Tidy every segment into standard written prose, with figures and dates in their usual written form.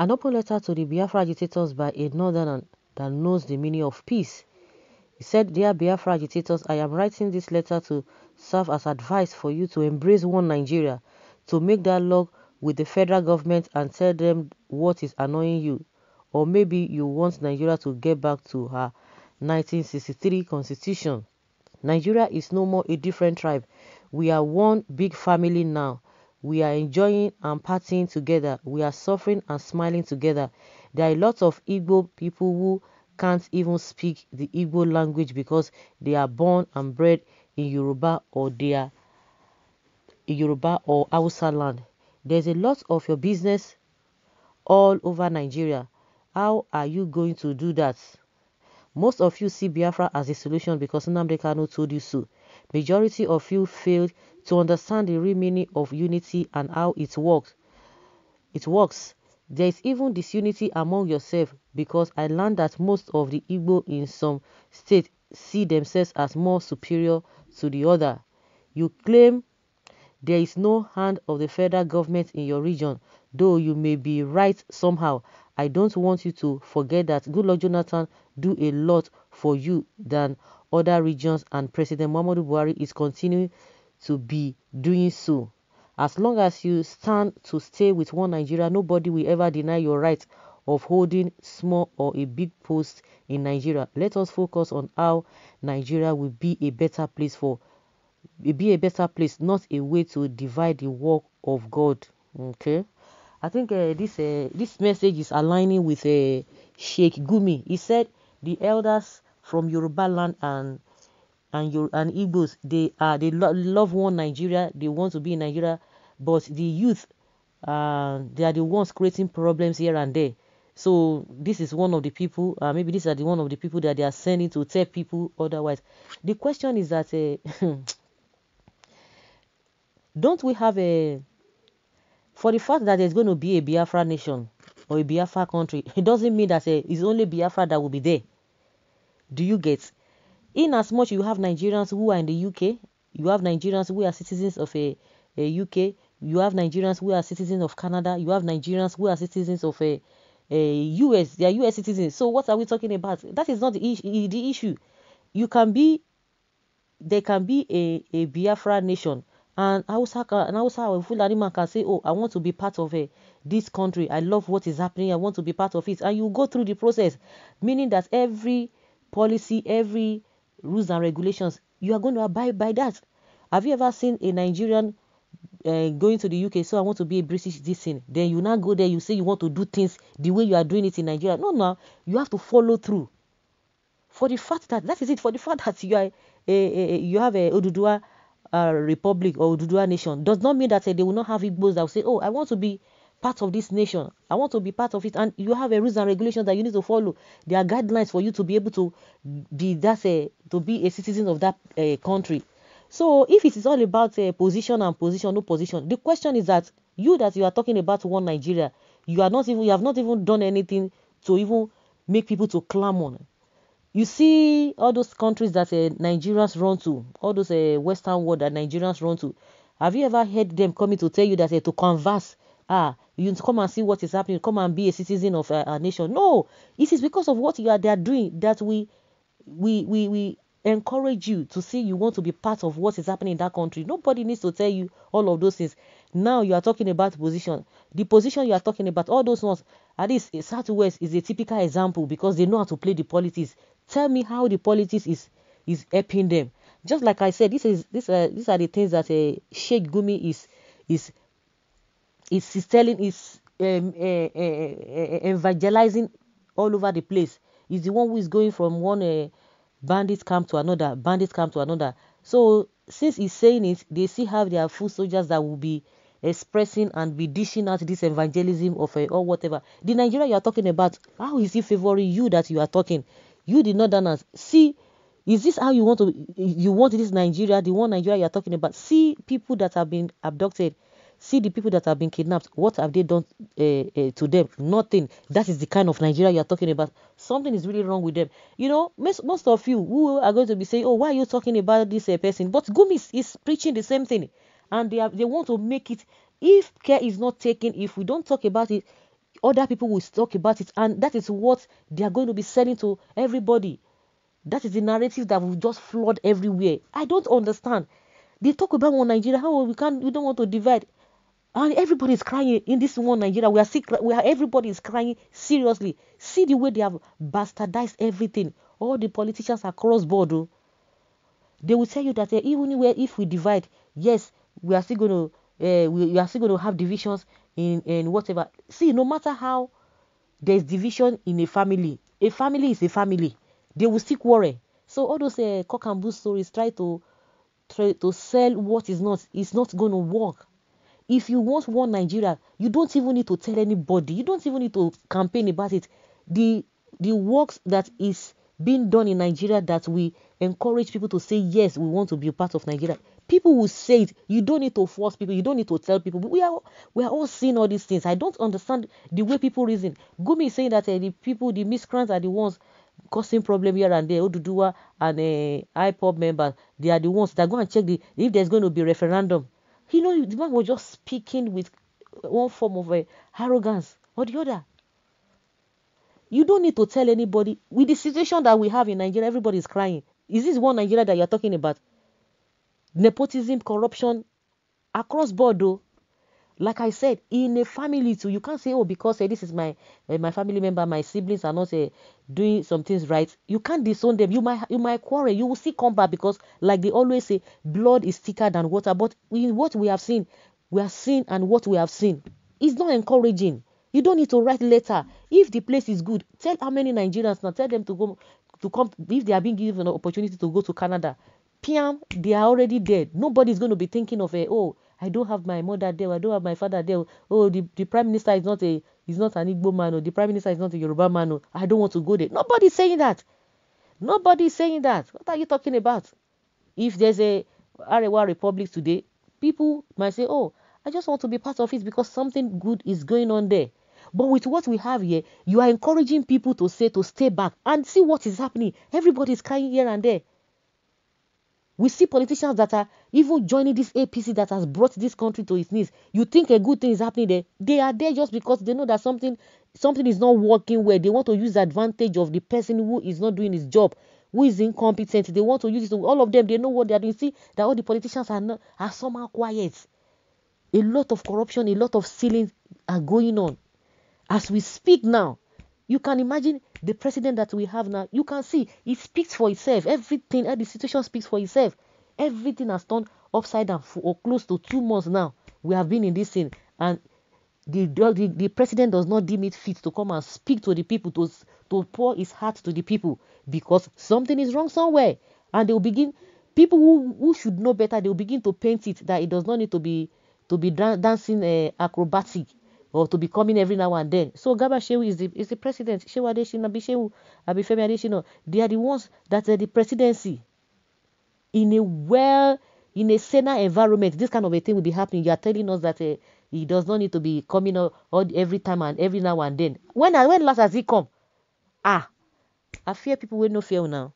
An open letter to the Biafra agitators by a northerner that knows the meaning of peace. He said, "Dear Biafra agitators, I am writing this letter to serve as advice for you to embrace one Nigeria, to make dialogue with the federal government and tell them what is annoying you. Or maybe you want Nigeria to get back to her 1963 constitution. Nigeria is no more a different tribe. We are one big family now. We are enjoying and partying together. We are suffering and smiling together. There are a lot of Igbo people who can't even speak the Igbo language because they are born and bred in Yoruba or Hausa land. There's a lot of your business all over Nigeria. How are you going to do that? Most of you see Biafra as a solution because Nnamdi Kanu told you so. Majority of you failed to understand the real meaning of unity and how it works. There is even disunity among yourself because I learned that most of the Igbo in some states see themselves as more superior to the other. You claim there is no hand of the federal government in your region, though you may be right somehow. I don't want you to forget that Goodluck Jonathan do a lot for you than other regions, and President Muhammadu Buhari is continuing to be doing so. As long as you stand to stay with one Nigeria, nobody will ever deny your right of holding small or a big post in Nigeria. Let us focus on how Nigeria will be a better place, not a way to divide the work of God." Okay, I think this message is aligning with Sheikh Gumi. He said the elders from Yoruba land and Igbos, they love one Nigeria. They want to be in Nigeria, but the youth, they are the ones creating problems here and there. So this is one of the people. Maybe these are one of the people that they are sending to tell people otherwise. The question is that don't we have for the fact that there's going to be a Biafra nation or a Biafra country, it doesn't mean that it's only Biafra that will be there. Do you get? In as much you have Nigerians who are in the UK, you have Nigerians who are citizens of a UK, you have Nigerians who are citizens of Canada, you have Nigerians who are citizens of a US, they are US citizens. So what are we talking about? That is not the issue. There can be a Biafra nation, and Hausa or Fulani man can say, "Oh, I want to be part of this country. I love what is happening. I want to be part of it." And you go through the process, meaning that every policy, every rules and regulations, you are going to abide by that. Have you ever seen a Nigerian going to the UK? So I want to be a British citizen. Then you now go there, you say you want to do things the way you are doing it in Nigeria. No, you have to follow through. For the fact that you are you have a Oduduwa republic or Oduduwa nation does not mean that they will not have Igbos that will say, "Oh, I want to be part of this nation. I want to be part of it." And you have rules and regulations that you need to follow. There are guidelines for you to be able to be a citizen of that country. So if it is all about position, no position, the question is that you are talking about one Nigeria, you have not even done anything to even make people to clamor. You see all those countries that Nigerians run to, all those Western world that Nigerians run to. Have you ever heard them coming to tell you that to converse? You come and see what is happening. Come and be a citizen of a nation. No, it is because of what they are doing that we encourage you to see you want to be part of what is happening in that country. Nobody needs to tell you all of those things. Now you are talking about position. The position you are talking about, all those ones, at least Southwest is a typical example because they know how to play the politics. Tell me how the politics is helping them. Just like I said, these are the things that Sheikh Gumi is telling, is evangelizing all over the place. He's the one who is going from one bandit camp to another. So since he's saying it, they still have their full soldiers that will be expressing and be dishing out this evangelism of or whatever. The Nigeria you are talking about, how is he favoring you that you are talking? You the northerners, see, is this how you want this Nigeria, the one Nigeria you are talking about? See people that have been abducted. See the people that have been kidnapped. What have they done to them? Nothing. That is the kind of Nigeria you are talking about. Something is really wrong with them. You know, most of you who are going to be saying, "Oh, why are you talking about this person?" But Gumi is preaching the same thing. And they want to make it, if care is not taken, if we don't talk about it, Other people will talk about it, and that is what they are going to be selling to everybody. That is the narrative that will just flood everywhere. I don't understand. They talk about one Nigeria, how we don't want to divide. And everybody is crying in this one Nigeria. Everybody is crying seriously. See the way they have bastardized everything. All the politicians across board, oh, they will tell you that even if we divide, yes, we are still going to we are still going to have divisions in whatever. See, no matter how there's division in a family is a family. They will still quarrel. So all those cock and bull stories try to sell what is not. It's not going to work. If you want one Nigeria, you don't even need to tell anybody. You don't even need to campaign about it. The works that is being done in Nigeria that we encourage people to say, yes, we want to be a part of Nigeria. People will say it. You don't need to force people. You don't need to tell people. We are all seeing all these things. I don't understand the way people reason. Gumi is saying that the miscreants are the ones causing problem here and there. Oduduwa and IPOB members, they are the ones that go and check if there's going to be a referendum. The man was just speaking with one form of arrogance or the other. You don't need to tell anybody. With the situation that we have in Nigeria, everybody is crying. Is this one Nigeria that you're talking about? Nepotism, corruption, across board though. Like I said, in a family too, you can't say, oh, because this is my family member, my siblings are not doing some things right. You can't disown them. You might quarrel. You will still come back because, like they always say, blood is thicker than water. But in what we have seen, and what we have seen is not encouraging. You don't need to write letter. If the place is good, tell how many Nigerians now. Tell them to come if they are being given an opportunity to go to Canada. Piam, they are already dead. Nobody's going to be thinking of oh, I don't have my mother there. I don't have my father there. Oh, the prime minister is not an Igbo man. Or the prime minister is not a Yoruba man. Or I don't want to go there. Nobody's saying that. Nobody's saying that. What are you talking about? If there's a Arewa Republic today, people might say, oh, I just want to be part of it because something good is going on there. But with what we have here, you are encouraging people to stay back and see what is happening. Everybody is crying here and there. We see politicians that are even joining this APC that has brought this country to its knees. You think a good thing is happening there? They are there just because they know that something is not working well. They want to use the advantage of the person who is not doing his job, who is incompetent. They want to use it. All of them, they know what they are doing. See that all the politicians are somehow quiet. A lot of corruption, a lot of stealing are going on. As we speak now, you can imagine the president that we have now. You can see it speaks for itself. Everything, the situation speaks for itself. Everything has turned upside down for close to 2 months now. We have been in this thing, and the president does not deem it fit to come and speak to the people, to pour his heart to the people, because something is wrong somewhere. And they will begin, people who should know better, they will begin to paint it that it does not need to be dancing acrobatic, or to be coming every now and then. So Garba Shehu is the president. Shehu Adesina, Shehu Abifemi Adesina, they are the ones that are the presidency. In a saner environment, this kind of a thing will be happening. You are telling us that he does not need to be coming out every time and every now and then. When last has he come? I fear people will not fear now.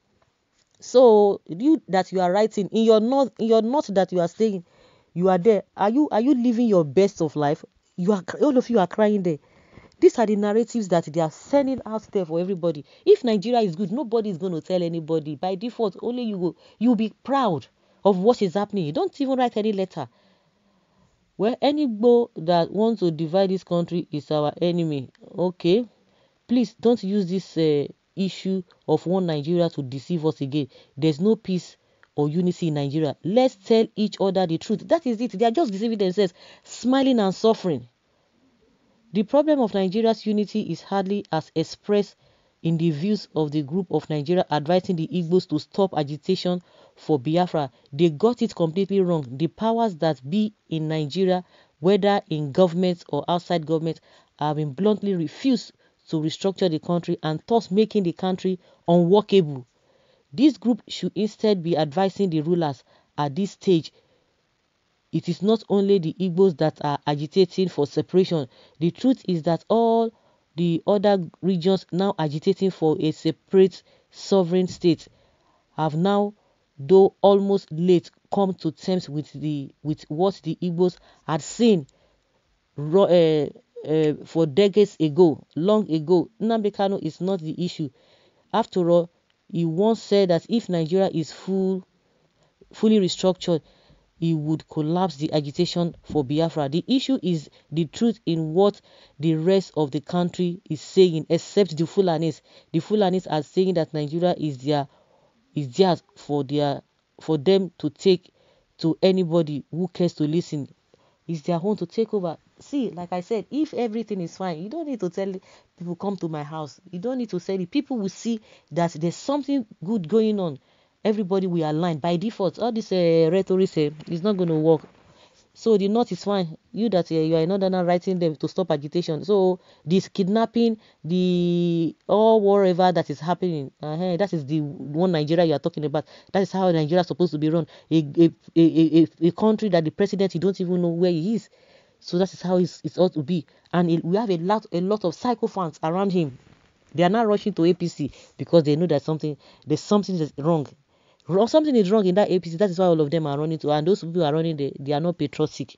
So you are writing in your note that you are saying you are there. Are you living your best of life? All of you are crying there. These are the narratives that they are sending out there for everybody. If Nigeria is good, nobody is going to tell anybody. By default, only you'll be proud of what is happening. You don't even write any letter. Well, any Igbo that wants to divide this country is our enemy. Okay, please don't use this issue of one Nigeria to deceive us again. There's no peace or unity in Nigeria. Let's tell each other the truth. That is it. They are just deceiving themselves, smiling and suffering. The problem of Nigeria's unity is hardly as expressed in the views of the group of Nigeria advising the Igbos to stop agitation for Biafra. They got it completely wrong. The powers that be in Nigeria, whether in government or outside government, have been bluntly refused to restructure the country and thus making the country unworkable. This group should instead be advising the rulers at this stage. It is not only the Igbos that are agitating for separation. The truth is that all the other regions now agitating for a separate sovereign state have now, though almost late, come to terms with what the Igbos had seen for decades ago, long ago. Nnamdi Kanu is not the issue. After all, he once said that if Nigeria is fully restructured, he would collapse the agitation for Biafra. The issue is the truth in what the rest of the country is saying, except the Fulanis. The Fulanis are saying that Nigeria is theirs for them to take to anybody who cares to listen. It's their own to take over. See, like I said, if everything is fine, you don't need to tell people come to my house. You don't need to say it. People will see that there's something good going on. Everybody will align by default. All this rhetoric is not going to work. So the North is fine. You that you are in Northern writing them to stop agitation. So this kidnapping, or whatever that is happening, that is the one Nigeria you are talking about. That is how Nigeria is supposed to be run. A country that the president, you don't even know where he is. So that is how it ought to be. And we have a lot of psychophants around him. They are not rushing to APC because they know that there's something that's wrong. Something is wrong in that APC. That is why all of them are running to. And those people who are running, they are not patriotic.